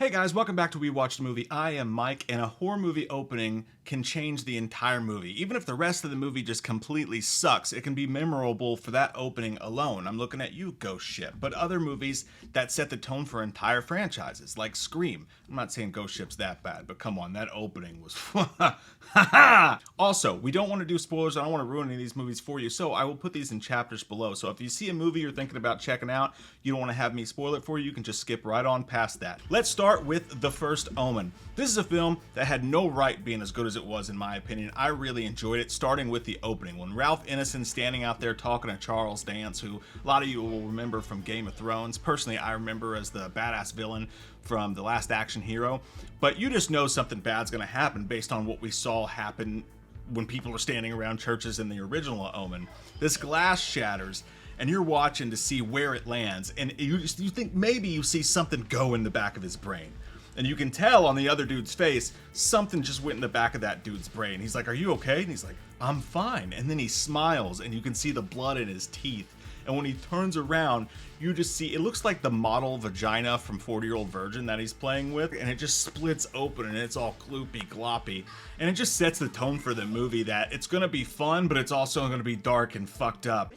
Hey guys, welcome back to We Watched a Movie. I am Mike, and a horror movie opening can change the entire movie. Even if the rest of the movie just completely sucks, it can be memorable for that opening alone. I'm looking at you, Ghost Ship. But other movies that set the tone for entire franchises, like Scream. I'm not saying Ghost Ship's that bad, but come on, that opening was Also, we don't want to do spoilers. I don't want to ruin any of these movies for you, so I will put these in chapters below. So if you see a movie you're thinking about checking out, you don't want to have me spoil it for you, you can just skip right on past that. Let's start with The First Omen. This is a film that had no right being as good as it was, in my opinion. I really enjoyed it, starting with the opening. When Ralph Ineson's standing out there talking to Charles Dance, who a lot of you will remember from Game of Thrones. Personally, I remember as the badass villain from The Last Action Hero. But you just know something bad's going to happen based on what we saw happen when people are standing around churches in the original Omen. This glass shatters, and you're watching to see where it lands, and you think maybe you see something go in the back of his brain. And you can tell on the other dude's face, something just went in the back of that dude's brain. He's like, "Are you okay?" And he's like, "I'm fine." And then he smiles, and you can see the blood in his teeth. And when he turns around, you just see, it looks like the model vagina from 40-Year-Old Virgin that he's playing with, and it just splits open, and it's all gloopy, gloppy. And it just sets the tone for the movie that it's gonna be fun, but it's also gonna be dark and fucked up.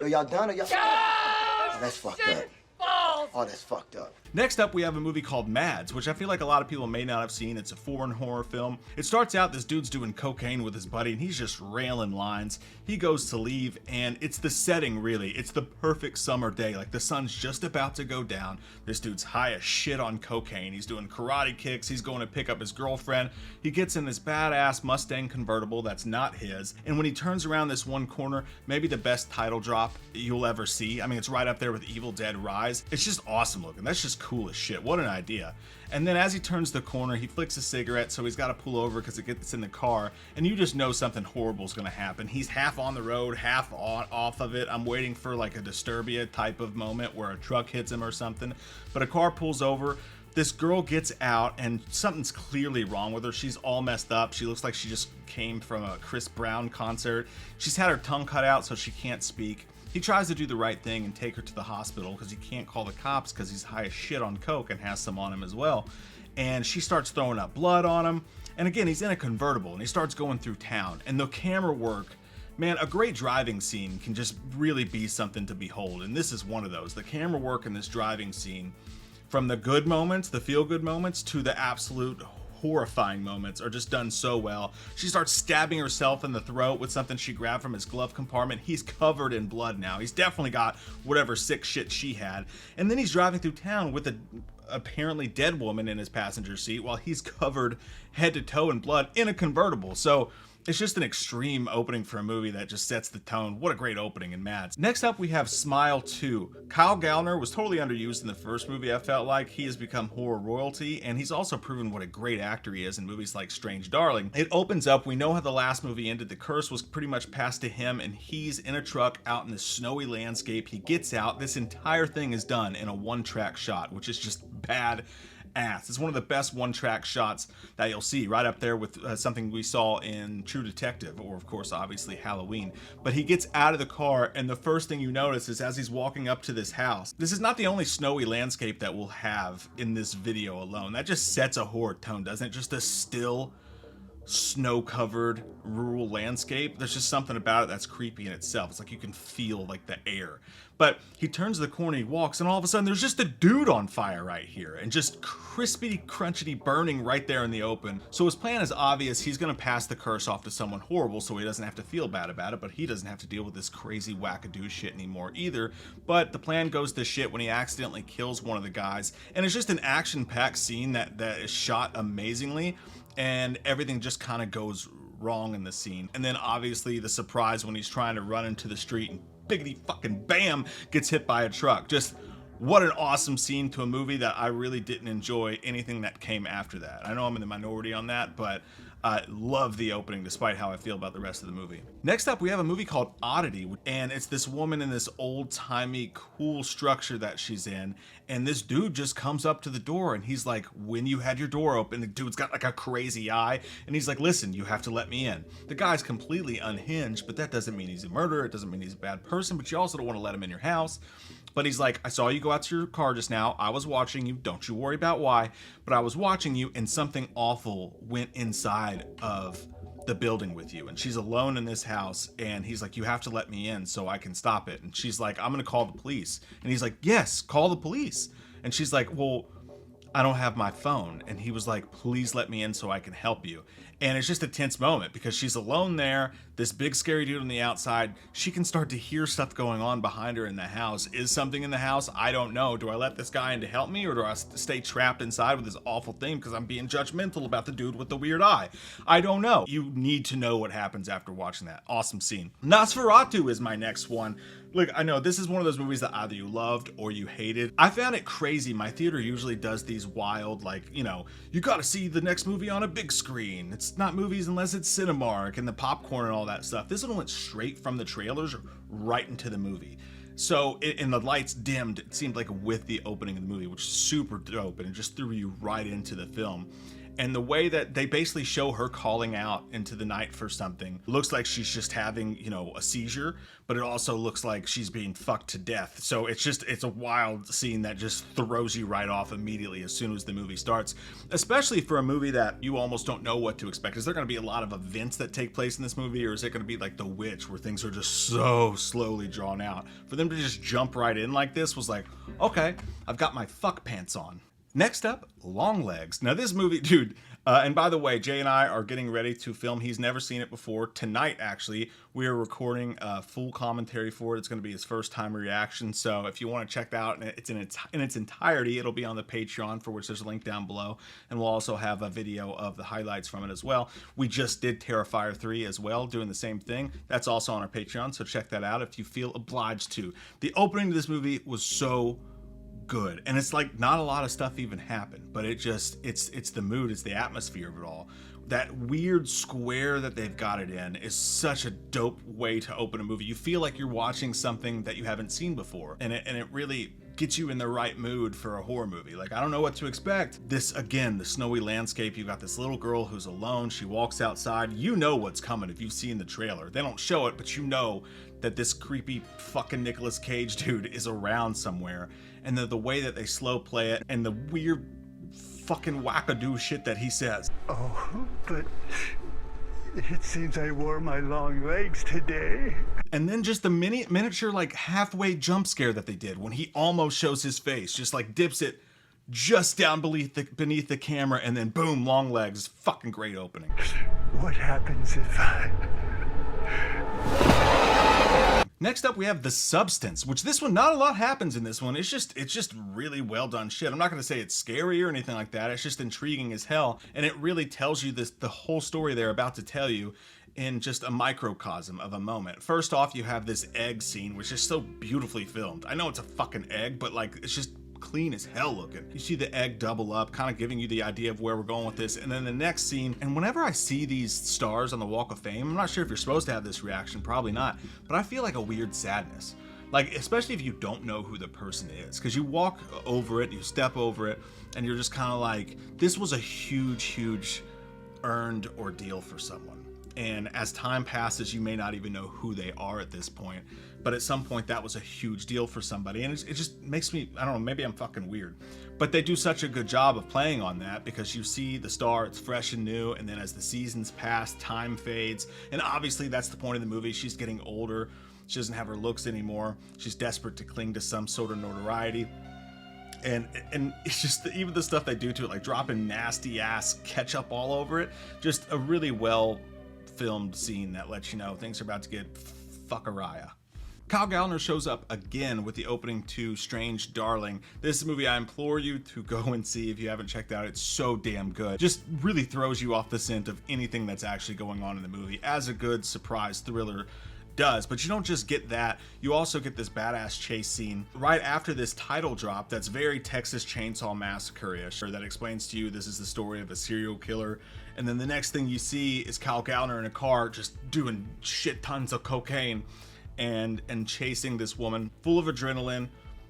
Yo, y'all done or y'all? Oh, that's fucked up. Oh, that's fucked up. Next up, we have a movie called Mads, which I feel like a lot of people may not have seen. It's a foreign horror film. It starts out, this dude's doing cocaine with his buddy, and he's just railing lines. He goes to leave, and it's the setting, really. It's the perfect summer day. Like, the sun's just about to go down. This dude's high as shit on cocaine. He's doing karate kicks. He's going to pick up his girlfriend. He gets in this badass Mustang convertible that's not his. And when he turns around this one corner, maybe the best title drop you'll ever see. I mean, it's right up there with Evil Dead Rise. It's just awesome looking. That's just cool as shit. What an idea. And then as he turns the corner, he flicks a cigarette, so he's got to pull over because it gets in the car, and you just know something horrible is going to happen. He's half on the road, half off of it. I'm waiting for like a Disturbia type of moment where a truck hits him or something, but a car pulls over. This girl gets out, and something's clearly wrong with her. She's all messed up. She looks like she just came from a Chris Brown concert. She's had her tongue cut out so she can't speak. He tries to do the right thing and take her to the hospital because he can't call the cops because he's high as shit on coke and has some on him as well. And she starts throwing up blood on him. And again, he's in a convertible, and he starts going through town. And the camera work, man, a great driving scene can just really be something to behold. And this is one of those. The camera work in this driving scene, from the good moments, the feel-good moments, to the absolute horrifying moments, are just done so well. She starts stabbing herself in the throat with something she grabbed from his glove compartment. He's covered in blood now. He's definitely got whatever sick shit she had. And then he's driving through town with a apparently dead woman in his passenger seat while he's covered head to toe in blood in a convertible. So it's just an extreme opening for a movie that just sets the tone. What a great opening in Mads. Next up, we have Smile 2. Kyle Gallner was totally underused in the first movie. I felt like he has become horror royalty, and he's also proven what a great actor he is in movies like Strange Darling. It opens up, we know how the last movie ended. The curse was pretty much passed to him, and he's in a truck out in the snowy landscape. He gets out. This entire thing is done in a one-track shot, which is just bad ass. It's one of the best one-track shots that you'll see, right up there with something we saw in True Detective, or of course obviously Halloween. But he gets out of the car, and the first thing you notice is as he's walking up to this house. This is not the only snowy landscape that we'll have in this video alone. That just sets a horror tone, doesn't it? Just a still, snow-covered rural landscape. There's just something about it that's creepy in itself. It's like you can feel like the air. But he turns the corner, he walks, and all of a sudden there's just a dude on fire right here, and just crispy, crunchity burning right there in the open. So his plan is obvious. He's gonna pass the curse off to someone horrible so he doesn't have to feel bad about it, but he doesn't have to deal with this crazy wackadoo shit anymore either. But the plan goes to shit when he accidentally kills one of the guys, and it's just an action-packed scene that is shot amazingly, and everything just kind of goes wrong in the scene. And then obviously the surprise when he's trying to run into the street and biggity fucking bam, gets hit by a truck. Just what an awesome scene to a movie that I really didn't enjoy anything that came after that. I know I'm in the minority on that, but I love the opening despite how I feel about the rest of the movie. Next up, we have a movie called Oddity, and it's this woman in this old-timey cool structure that she's in, and this dude just comes up to the door, and he's like, "When you had your door open," the dude's got like a crazy eye, and he's like, "Listen, you have to let me in." The guy's completely unhinged, but that doesn't mean he's a murderer. It doesn't mean he's a bad person, but you also don't want to let him in your house. But he's like, I saw you go out to your car just now. I was watching you. Don't you worry about why. But I was watching you, and something awful went inside of the building with you. And she's alone in this house. And he's like, you have to let me in so I can stop it. And she's like, I'm going to call the police. And he's like, yes, call the police. And she's like, well, I don't have my phone. And he was like, please let me in so I can help you. And it's just a tense moment because she's alone there, this big scary dude on the outside. She can start to hear stuff going on behind her in the house. Is something in the house? I don't know. Do I let this guy in to help me, or do I stay trapped inside with this awful thing because I'm being judgmental about the dude with the weird eye? I don't know. You need to know what happens after watching that. Awesome scene. Nosferatu is my next one. Look, I know this is one of those movies that either you loved or you hated. I found it crazy. My theater usually does these wild, like, you know, you gotta see the next movie on a big screen. It's not movies unless it's Cinemark and the popcorn and all that stuff. This one went straight from the trailers right into the movie. So, and the lights dimmed, it seemed like with the opening of the movie, which is super dope, and it just threw you right into the film. And the way that they basically show her calling out into the night for something looks like she's just having, you know, a seizure, but it also looks like she's being fucked to death. So it's a wild scene that just throws you right off immediately as soon as the movie starts, especially for a movie that you almost don't know what to expect. Is there going to be a lot of events that take place in this movie, or is it going to be like The Witch where things are just so slowly drawn out? For them to just jump right in like this was like, okay, I've got my fuck pants on. Next up, Longlegs. Now this movie, dude, and by the way, Jay and I are getting ready to film. He's never seen it before. Tonight, actually, we are recording a full commentary for it. It's going to be his first time reaction. So if you want to check that out, it's in its entirety, it'll be on the Patreon, for which there's a link down below. And we'll also have a video of the highlights from it as well. We just did Terrifier 3 as well, doing the same thing. That's also on our Patreon, so check that out if you feel obliged to. The opening to this movie was so good, and it's like not a lot of stuff even happened, but it's the mood, it's the atmosphere of it all. That weird square that they've got it in is such a dope way to open a movie. You feel like you're watching something that you haven't seen before, and it really gets you in the right mood for a horror movie. Like, I don't know what to expect. This, again, the snowy landscape, you've got this little girl who's alone, she walks outside, you know what's coming if you've seen the trailer. They don't show it, but you know that this creepy fucking Nicolas Cage dude is around somewhere. And the way that they slow play it, and the weird fucking wackadoo shit that he says. Oh, but it seems I wore my long legs today. And then just the miniature, like, halfway jump scare that they did when he almost shows his face, just like dips it just down beneath the camera, and then boom, Longlegs. Fucking great opening. What happens if I... Next up, we have The Substance, which this one, not a lot happens in this one. It's just really well done shit. I'm not going to say it's scary or anything like that. It's just intriguing as hell. And it really tells you the whole story they're about to tell you in just a microcosm of a moment. First off, you have this egg scene, which is so beautifully filmed. I know it's a fucking egg, but like, it's just clean as hell looking. You see the egg double up, kind of giving you the idea of where we're going with this. And then the next scene, and whenever I see these stars on the Walk of Fame, I'm not sure if you're supposed to have this reaction, probably not, but I feel like a weird sadness. Like, especially if you don't know who the person is, because you walk over it, you step over it, and you're just kind of like, this was a huge earned ordeal for someone. And as time passes, you may not even know who they are at this point. But at some point, that was a huge deal for somebody. And it just makes me, I don't know, maybe I'm fucking weird. But they do such a good job of playing on that, because you see the star, it's fresh and new. And then as the seasons pass, time fades. And obviously, that's the point of the movie. She's getting older. She doesn't have her looks anymore. She's desperate to cling to some sort of notoriety. And it's just, even the stuff they do to it, like dropping nasty ass ketchup all over it. Just a really well filmed scene that lets you know things are about to get fuckariah. Kyle Gallner shows up again with the opening to Strange Darling. This is a movie I implore you to go and see if you haven't checked out. It's so damn good. Just really throws you off the scent of anything that's actually going on in the movie, as a good surprise thriller does. But you don't just get that, you also get this badass chase scene right after this title drop that's very Texas Chainsaw Massacre-ish, that explains to you this is the story of a serial killer. And then the next thing you see is Kyle Gallner in a car just doing shit tons of cocaine and chasing this woman full of adrenaline,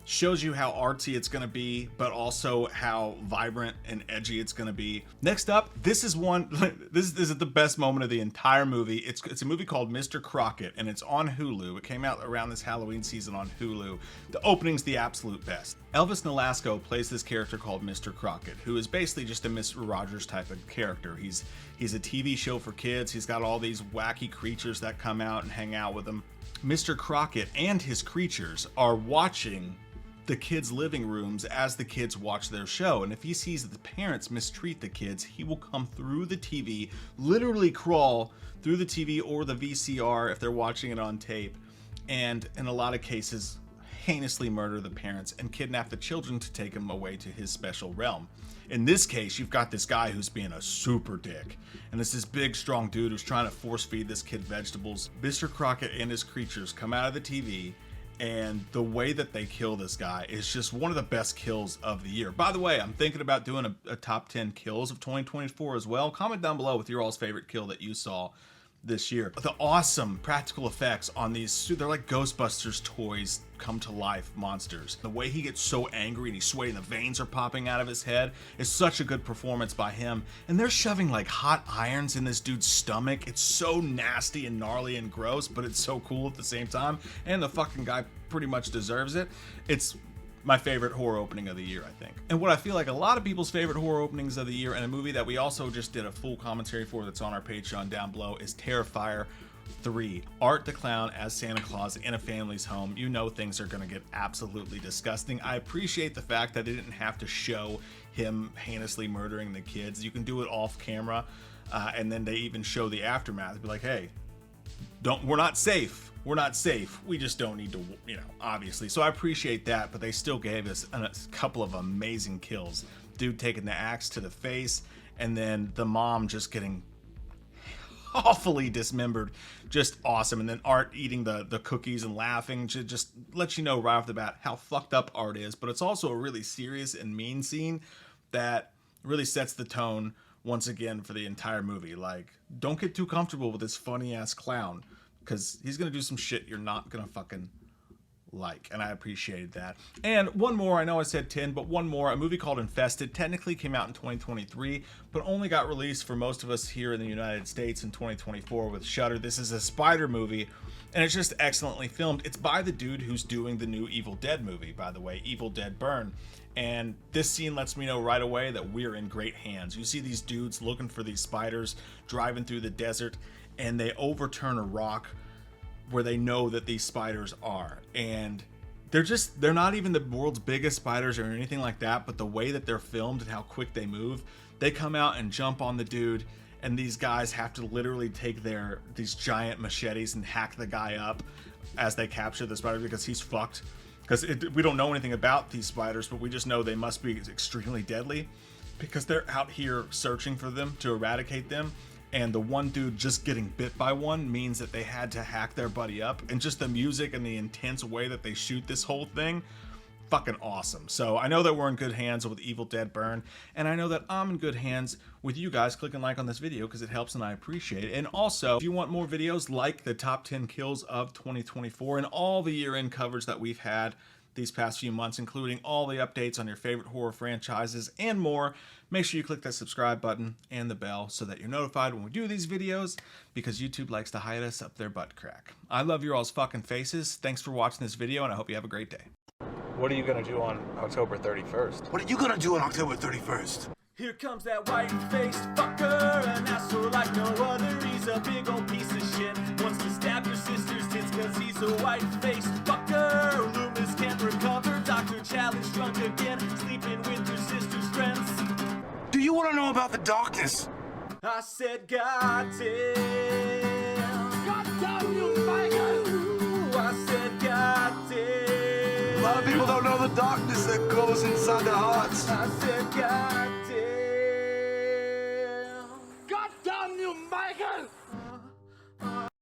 shows you how artsy it's going to be, but also how vibrant and edgy it's going to be. Next up, this is the best moment of the entire movie. It's a movie called Mr. Crocket, and it's on Hulu. It came out around this Halloween season on Hulu. The opening's the absolute best. Elvis Nolasco plays this character called Mr. Crocket, who is basically just a Mr. Rogers type of character. He's a TV show for kids. He's got all these wacky creatures that come out and hang out with him. Mr. Crocket and his creatures are watching the kids' living rooms as the kids watch their show, and if he sees that the parents mistreat the kids, he will come through the TV, literally crawl through the TV or the VCR if they're watching it on tape, and in a lot of cases heinously murder the parents and kidnap the children to take them away to his special realm. In this case, you've got this guy who's being a super dick, and it's this big strong dude who's trying to force feed this kid vegetables. Mr. Crocket and his creatures come out of the TV, and the way that they kill this guy is just one of the best kills of the year. By the way, I'm thinking about doing a top 10 kills of 2024 as well. Comment down below with your all's favorite kill that you saw this year. The awesome practical effects on these, they're like Ghostbusters toys come to life monsters. The way he gets so angry and he's sweating, the veins are popping out of his head, is such a good performance by him. And they're shoving like hot irons in this dude's stomach. It's so nasty and gnarly and gross, but it's so cool at the same time. And the fucking guy pretty much deserves it. It's my favorite horror opening of the year, I think. And what I feel like a lot of people's favorite horror openings of the year, and a movie that we also just did a full commentary for that's on our Patreon down below, is Terrifier 3. Art the Clown as Santa Claus in a family's home. You know things are gonna get absolutely disgusting. I appreciate the fact that they didn't have to show him heinously murdering the kids. You can do it off camera, and then they even show the aftermath. Be like, hey, we're not safe. We're not safe. We just don't need to, obviously. So I appreciate that, but they still gave us a couple of amazing kills. Dude taking the axe to the face, and then the mom just getting awfully dismembered. Just awesome. And then Art eating the cookies and laughing just lets you know right off the bat how fucked up Art is. But it's also a really serious and mean scene that really sets the tone once again for the entire movie. Like, don't get too comfortable with this funny ass clown, because he's gonna do some shit you're not gonna fucking like, and I appreciated that. And one more, I know I said 10, but one more, a movie called Infested, technically came out in 2023, but only got released for most of us here in the United States in 2024 with Shudder. This is a spider movie, and it's just excellently filmed. It's by the dude who's doing the new Evil Dead movie, by the way, Evil Dead Burn. And this scene lets me know right away that we're in great hands. You see these dudes looking for these spiders, driving through the desert, and they overturn a rock where they know that these spiders are. And they're not even the world's biggest spiders or anything like that, but the way that they're filmed and how quick they move, they come out and jump on the dude, and these guys have to literally take these giant machetes and hack the guy up as they capture the spider, because he's fucked. Because we don't know anything about these spiders, but we just know they must be extremely deadly, because they're out here searching for them to eradicate them. And the one dude just getting bit by one means that they had to hack their buddy up. And just the music and the intense way that they shoot this whole thing, fucking awesome. So I know that we're in good hands with Evil Dead Burn, and I know that I'm in good hands with you guys clicking like on this video, because it helps and I appreciate it. And also, if you want more videos like the top 10 kills of 2024 and all the year-end coverage that we've had these past few months, including all the updates on your favorite horror franchises and more, make sure you click that subscribe button and the bell so that you're notified when we do these videos, because YouTube likes to hide us up their butt crack. I love your all's fucking faces. Thanks for watching this video, and I hope you have a great day. What are you gonna do on October 31st? What are you gonna do on October 31st? Here comes that white-faced fucker, an asshole like no other. He's a big old piece of shit. Wants to stab your sister's tits cause he's a white-faced fucker. Loomis can't recover. Dr. Challenge drunk again, sleeping with your sister's friends. Do you want to know about the darkness? I said, God damn. God damn you, Michael! I said, God damn. A lot of people don't know the darkness that goes inside their hearts. I said, God damn. God damn you, Michael!